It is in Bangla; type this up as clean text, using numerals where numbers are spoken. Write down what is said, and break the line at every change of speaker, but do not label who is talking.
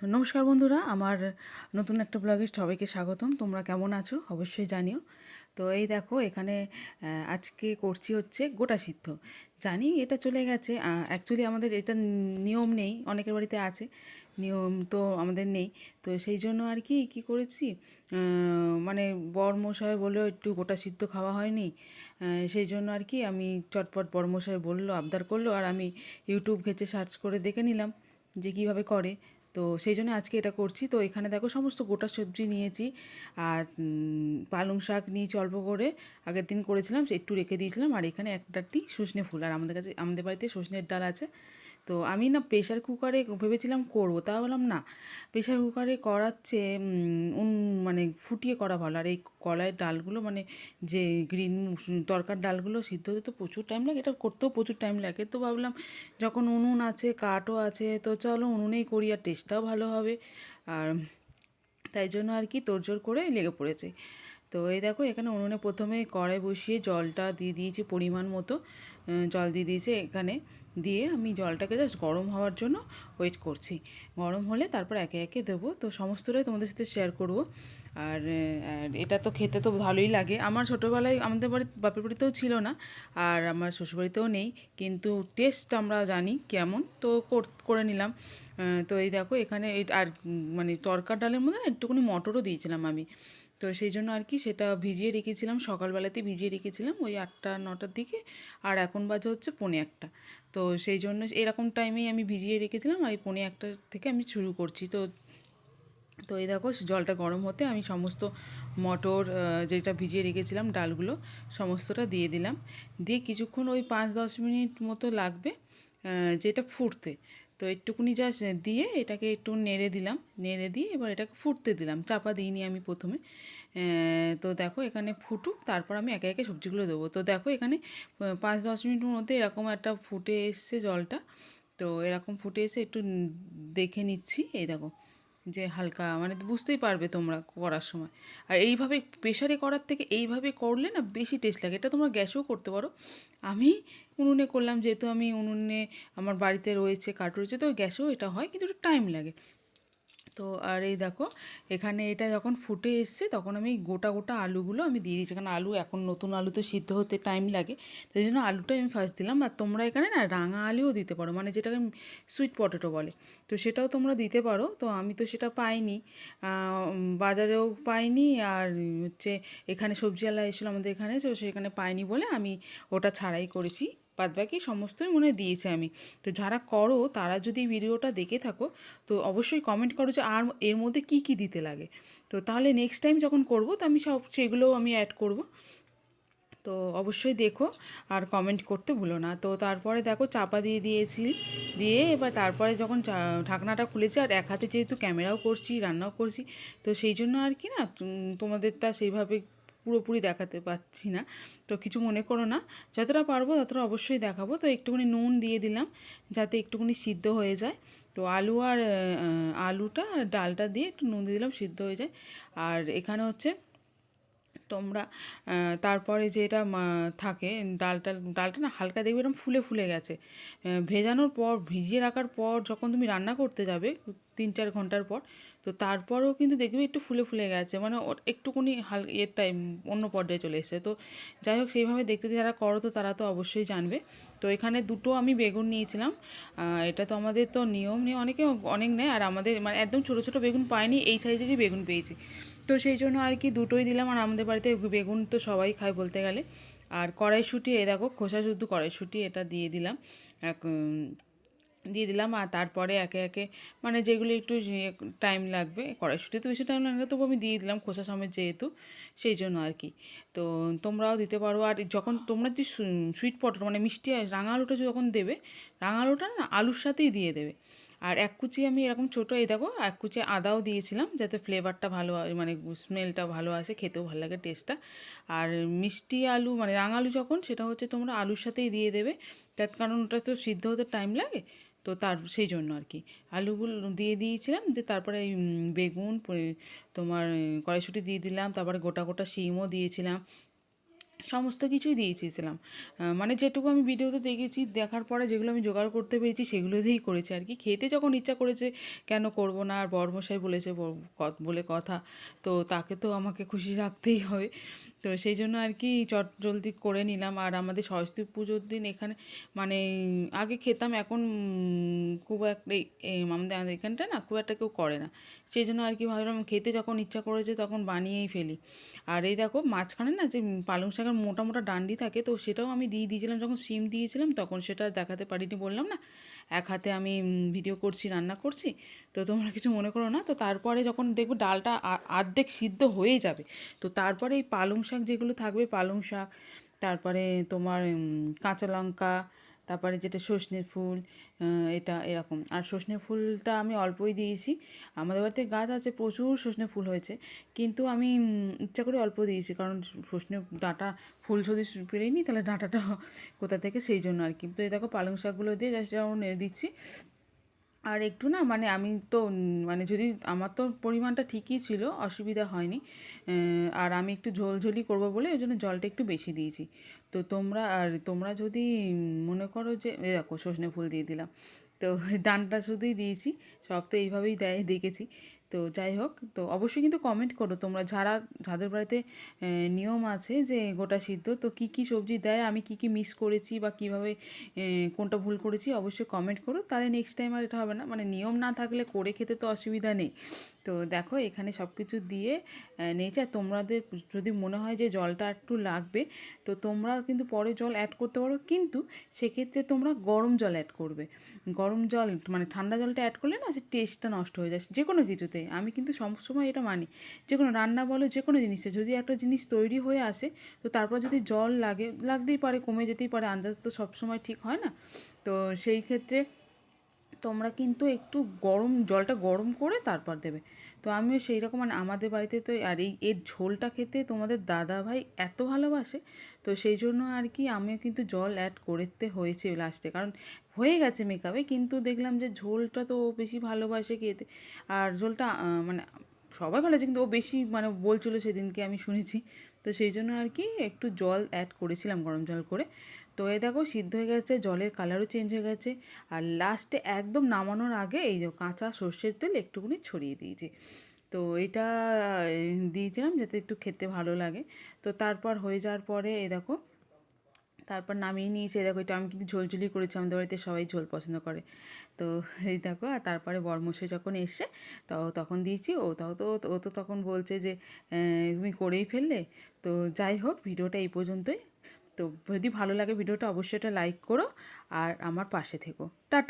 নমস্কার বন্ধুরা, আমার নতুন একটা ব্লগে সবাইকে স্বাগতম। তোমরা কেমন আছো অবশ্যই জানিও। তো এই দেখো এখানে আজকে করছি হচ্ছে গোটা সিদ্ধ। জানি এটা চলে গেছে, অ্যাকচুয়ালি আমাদের এটা নিয়ম নেই, অনেকের বাড়িতে আছে নিয়ম, তো আমাদের নেই। তো সেই জন্য আর কি কী করেছি, মানে বরমশাই বললো একটু গোটা সিদ্ধ খাওয়া হয়নি, সেই জন্য আর কি আমি চটপট বরমশাই বললো, আবদার করলো, আর আমি ইউটিউব ঘেঁচে সার্চ করে দেখে নিলাম যে কীভাবে করে। তো সেই জন্য আজকে এটা করছি। তো এখানে দেখো সমস্ত গোটা সবজি নিয়েছি, আর পালং শাক নিয়েছি অল্প করে, আগের দিন করেছিলাম সে একটু রেখে দিয়েছিলাম, আর এখানে একটাটি সজনে ফুল, আর আমাদের বাড়িতে সজনের ডাল আছে। তো আমি না প্রেশার কুকারে ভেবেছিলাম করবো, তা বললাম না, প্রেশার কুকারে করাচ্ছে মানে ফুটিয়ে করা ভালো। আর এই কলাইয়ের ডালগুলো মানে যে গ্রিন তরকার ডালগুলো সিদ্ধ হতে তো প্রচুর টাইম লাগে, এটা করতেও প্রচুর টাইম লাগে। তো ভাবলাম যখন উনুন আছে, কাঠও আছে, তো চলো উনুনেই করি, আর টেস্টটাও ভালো হবে। আর তাই জন্য আর কি তোড়জোড় করে লেগে পড়েছে। তো এই দেখো এখানে উনুনে প্রথমে কড়াই বসিয়ে জলটা দিয়ে দিয়েছি পরিমাণ মতো, জল দিয়ে দিয়েছি এখানে, দিয়ে আমি জলটাকে জাস্ট গরম হওয়ার জন্য ওয়েট করছি। গরম হলে তারপর একে একে দেবো, তো সমস্তটাই তোমাদের সাথে শেয়ার করব। আর এটা তো খেতে তো ভালোই লাগে। আমার ছোটোবেলায় আমাদের বাপের বাড়িতেও ছিল না, আর আমার শ্বশুরবাড়িতেও নেই, কিন্তু টেস্ট আমরা জানি কেমন, তো করে নিলাম। তো এই দেখো এখানে আর মানে তরকার ডালের মধ্যে না একটুখানি মটরও দিয়েছিলাম আমি। তো সেই জন্য আর কি সেটা ভিজিয়ে রেখেছিলাম, সকালবেলাতে ভিজিয়ে রেখেছিলাম ওই 8টা-9টার দিকে, আর এখন বাজে হচ্ছে 1:45। তো সেই জন্য এরকম টাইমেই আমি ভিজিয়ে রেখেছিলাম, আর এই 1:45 থেকে আমি শুরু করছি। তো তো এই দেখো জলটা গরম হতে আমি সমস্ত মটর, যেটা ভিজিয়ে রেখেছিলাম ডালগুলো, সমস্তটা দিয়ে দিলাম। দিয়ে কিছুক্ষণ ওই 5-10 মিনিট মতো লাগবে যেটা ফুটতে। তো একটুকুনি জাস্ট দিয়ে এটাকে একটু নেড়ে দিলাম, নেড়ে দিয়ে এবার এটাকে ফুটতে দিলাম, চাপা দিইনি আমি প্রথমে। তো দেখো এখানে ফুটুক, তারপর আমি একে একে সবজিগুলো দেবো। তো দেখো এখানে 5-10 মিনিটের মধ্যে এরকম একটা ফুটে এসছে জলটা। তো এরকম ফুটে এসে একটু দেখে নিচ্ছি, এই দেখো যে হালকা মানে বুঝতেই পারবে তোমরা করার সময়। আর এইভাবে প্রেশারে করার থেকে এইভাবে করলে না বেশি টেস্ট লাগে। এটা তোমরা গ্যাসেও করতে পারো, আমি উনুনে করলাম যেহেতু, আমি উনুনে আমার বাড়িতে রয়েছে, কাঠ রয়েছে, তো গ্যাসেও এটা হয়, কিন্তু একটু টাইম লাগে। তো আর এই দেখো এখানে এটা যখন ফুটে এসছে তখন আমি গোটা গোটা আলুগুলো আমি দিয়ে দিয়েছি, কারণ আলু এখন নতুন আলু তো সিদ্ধ হতে টাইম লাগে, তো এই জন্য আলুটাই আমি ফার্স্ট দিলাম। আর তোমরা এখানে না রাঙা আলুও দিতে পারো, মানে যেটাকে সুইট পটেটো বলে, তো সেটাও তোমরা দিতে পারো। তো আমি তো সেটা পাইনি, বাজারেও পাইনি, আর হচ্ছে এখানে সবজিওয়ালা এসেছিলো আমাদের এখানে, তো সেখানে পাইনি বলে আমি ওটা ছাড়াই করেছি। বাদবাকি সমস্তই মনে হয় দিয়েছি আমি। তো যারা করো তারা যদি ভিডিওটা দেখে থাকো, তো অবশ্যই কমেন্ট করো যে আর এর মধ্যে কী কী দিতে লাগে, তো তাহলে নেক্সট টাইম যখন করব তো আমি সব সেগুলোও আমি অ্যাড করব। তো অবশ্যই দেখো আর কমেন্ট করতে ভুলো না। তো তারপরে দেখো চাপা দিয়ে দিয়েছি, দিয়ে এবার তারপরে যখন ঢাকনাটা খুলেছি, আর এক হাতে যেহেতু ক্যামেরাও করছি রান্নাও করছি, তো সেই জন্য আর কি না তোমাদেরটা সেইভাবে পুরোপুরি দেখাতে পারছি না, তো কিছু মনে করো না, যতটা পারবো ততটা অবশ্যই দেখাবো। তো একটুখানি নুন দিয়ে দিলাম যাতে একটুখানি সিদ্ধ হয়ে যায়। তো আলু আর আলুটা ডালটা দিয়ে একটু নুন দিয়ে দিলাম, সিদ্ধ হয়ে যায়। আর এখানে হচ্ছে তোমরা তারপরে যেটা থাকে ডালটা, ডালটা না হালকা দেখবে এরকম ফুলে ফুলে গেছে, ভেজানোর পর, ভিজিয়ে রাখার পর যখন তুমি রান্না করতে যাবে 3-4 ঘন্টার পর, তো তারপরেও কিন্তু দেখবে একটু ফুলে ফুলে গেছে, মানে ওর একটুকুনি এর টাইম অন্য পর্যায়ে চলে এসেছে। তো যাই হোক সেইভাবে দেখতে যারা করো তো তারা তো অবশ্যই জানবে। তো এখানে দুটো আমি বেগুন নিয়েছিলাম, এটা তো আমাদের তো নিয়ম নিয়ে অনেকে অনেক নেয়, আর আমাদের মানে একদম ছোটো ছোটো বেগুন পাইনি, এই সাইজেরই বেগুন পেয়েছি, তো সেই জন্য আর কি দুটোই দিলাম। আর আমাদের বাড়িতে বেগুন তো সবাই খায় বলতে গেলে। আর কড়াইশুঁটি, এ দেখো খোসা শুদ্ধ কড়াইশুঁটি, এটা দিয়ে দিলাম, এক দিয়ে দিলাম। আর তারপরে একে একে মানে যেগুলো একটু টাইম লাগবে, কড়াইশুঁটি তো বেশি টাইম লাগবে, তবু আমি দিয়ে দিলাম খোসা সমেত যেহেতু, সেই জন্য আর কি। তো তোমরাও দিতে পারো। আর যখন তোমরা যদি সুইট পটেটো মানে মিষ্টি রাঙা আলুটা যখন দেবে, রাঙা আলুটা না আলুর সাথেই দিয়ে দেবে। আর এক কুচি আমি এরকম ছোটো, এই দেখো এক কুচি আদাও দিয়েছিলাম যাতে ফ্লেভারটা ভালো মানে স্মেলটা ভালো আসে, খেতেও ভালো লাগে টেস্টটা। আর মিষ্টি আলু মানে রাঙা আলু যখন, সেটা হচ্ছে তোমরা আলুর সাথেই দিয়ে দেবে, তার কারণ ওটা তো সিদ্ধ হতে টাইম লাগে, তো তার সেই জন্য আর কি আলুগুলো দিয়ে দিয়েছিলাম। দিয়ে তারপরে এই বেগুন, তোমার কড়াইশুঁটি দিয়ে দিলাম, তারপরে গোটা গোটা শিমও দিয়েছিলাম, সমস্ত কিছুই দিয়েছিলাম, মানে যেটুকু আমি ভিডিওতে দেখেছি, দেখার পরে যেগুলো আমি জোগাড় করতে পেরেছি সেগুলো দিয়েই করেছি আর কি। খেতে যখন ইচ্ছা করেছে কেন করব না, আর বড়মশাই বলেছে বলে কথা, তো তাকে তো আমাকে খুশি রাখতেই হবে। তো সেই জন্য আর কি চট জলদি করে নিলাম। আর আমাদের সরস্বতী পুজোর দিন এখানে মানে আগে খেতাম, এখন খুব একটা আমাদের এখানটা না খুব একটা কেউ করে না। সেই জন্য আর কি ভাবলাম খেতে যখন ইচ্ছা করেছে তখন বানিয়েই ফেলি। আর এই দেখো মাঝখানে না যে পালং শাকের মোটা মোটা ডান্ডি থাকে, তো সেটাও আমি দিয়ে দিয়েছিলাম যখন সিম দিয়েছিলাম, তখন সেটা দেখাতে পারিনি, বললাম না এক হাতে আমি ভিডিও করছি, রান্না করছি। তো তোমরা কিছু মনে করো না। তো তারপরে যখন দেখবে ডালটা আর্ধেক সিদ্ধ হয়ে যাবে, তো তারপরে এই পালং শাক যেগুলো থাকবে, পালং শাক, তারপরে তোমার কাঁচা লঙ্কা, তারপরে যেটা সজনে ফুল, এটা এরকম। আর সজনে ফুলটা আমি অল্পই দিয়েছি, আমাদের বাড়িতে গাছ আছে, প্রচুর সজনে ফুল হয়েছে, কিন্তু আমি ইচ্ছা করে অল্প দিয়েছি, কারণ সজনে ডাঁটা ফুল যদি পেরেই তাহলে ডাঁটাটা কোথা থেকে, সেই জন্য আর কি। তো এই দেখো পালং শাকগুলো দিয়ে জাস্ট নেড়ে দিচ্ছি। আর একটু না মানে আমি তো মানে যদি আমার তো পরিমাণটা ঠিকই ছিল, অসুবিধা হয়নি। আর আমি একটু ঝোলঝোলি করবো বলে ওই জন্য জলটা একটু বেশি দিয়েছি। তো তোমরা যদি মনে করো যে দেখো সজনে ফুল দিয়ে দিলাম, তো ডানটা শুধুই দিয়েছি, সব তো এইভাবেই দেয় দেখেছি। তো যাই হোক, তো অবশ্যই কিন্তু কমেন্ট করো তোমরা, যাদের বাড়িতে নিয়ম আছে যে গোটা সিদ্ধ, তো কী কী সবজি দেয়, আমি কী কী মিস করেছি বা কীভাবে কোনটা ভুল করেছি অবশ্যই কমেন্ট করো, তাহলে নেক্সট টাইম আর এটা হবে না। মানে নিয়ম না থাকলে করে খেতে তো অসুবিধা নেই। তো দেখো এখানে সব কিছু দিয়ে নেচে, আর তোমাদের যদি মনে হয় যে জলটা একটু লাগবে, তো তোমরা কিন্তু পরে জল অ্যাড করতে পারো, কিন্তু সেক্ষেত্রে তোমরা গরম জল অ্যাড করবে। গরম জল মানে ঠান্ডা জলটা অ্যাড করলে না সে টেস্টটা নষ্ট হয়ে যায় যে কোনো কিছুতে। আমি কিন্তু সবসময় এটা মানি, যে কোনো রান্না বলো, যে কোনো জিনিসে যদি একটা জিনিস তৈরি হয়ে আসে, তো তারপর যদি জল লাগতেই পারে, কমে যেতেই পারে, আন্দাজ তো সবসময় ঠিক হয় না। তো সেই ক্ষেত্রে তোমরা কিন্তু একটু জলটা গরম করে তারপর দেবে। তো আমিও সেই রকম, মানে আমাদের বাড়িতে তো আর এর ঝোলটা খেতে তোমাদের দাদা ভাই এত ভালোবাসে, তো সেই জন্য আর কি আমিও কিন্তু জল অ্যাড করতে হয়েছে লাস্টে, কারণ হয়ে গেছে মেকআপে, কিন্তু দেখলাম যে ঝোলটা তো ও বেশি ভালোবাসে খেতে। আর ঝোলটা মানে সবাই ভালো আছে, কিন্তু ও বেশি মানে বলছিল সেদিনকে, আমি শুনেছি। তো সেই জন্য আর কি একটু জল অ্যাড করেছিলাম, গরম জল করে। তো এ দেখো সিদ্ধ হয়ে গেছে, জলের কালারও চেঞ্জ হয়ে গেছে। আর লাস্টে একদম নামানোর আগে এই যে কাঁচা সর্ষের তেল একটুখানি ছড়িয়ে দিয়েছি। তো এটা দিয়েছিলাম যাতে একটু খেতে ভালো লাগে। তো তারপর হয়ে যাওয়ার পরে এই দেখো, তারপর নামিয়ে নিয়েছি। এই দেখো এটা আমি কিন্তু ঝোলঝুলি করেছি, আমাদের বাড়িতে সবাই ঝোল পছন্দ করে। তো এই দেখো, আর তারপরে বরমশাই যখন এসছে, তো তখন দিয়েছি। ও তো তখন বলছে যে তুমি করেই ফেললে। তো যাই হোক, ভিডিওটা এই পর্যন্তই। তো যদি ভালো লাগে ভিডিওটা অবশ্যই এটা লাইক করো, আর আমার পাশে থেকো। টাটা।